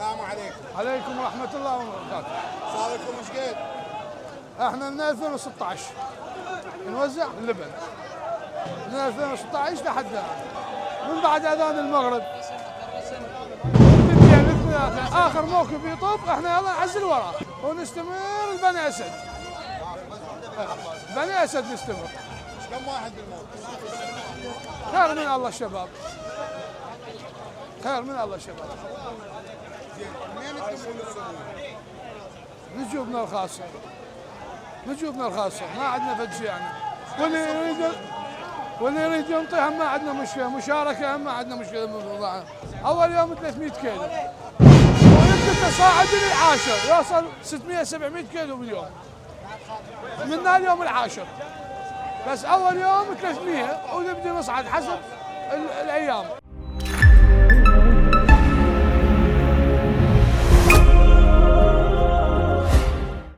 السلام عليكم. عليكم ورحمة الله وبركاته. صار لكم ايش قد؟ احنا من 2016 نوزع اللبن من 2016 لحد الان، من بعد اذان المغرب اثنتين ثلاثة اخر موكب يطب احنا يلا نعزل وراه ونستمر لبني اسد. بني اسد نستمر. ايش كم واحد بالموقف؟ خير من الله الشباب، خير من الله الشباب. زين منين تلمون السموم؟ نجوبنا الخاصة، نجوبنا الخاصة ما عندنا فد شيء يعني. واللي يريد ينطي هم ما عندنا مشكلة، مشاركة هم ما عندنا مشكلة بالموضوع. أول يوم 300 كيلو ويمكن تصاعد للعاشر يوصل 600 700 كيلو باليوم من اليوم العاشر، بس أول يوم 300 ونبدأ نصعد حسب الأيام.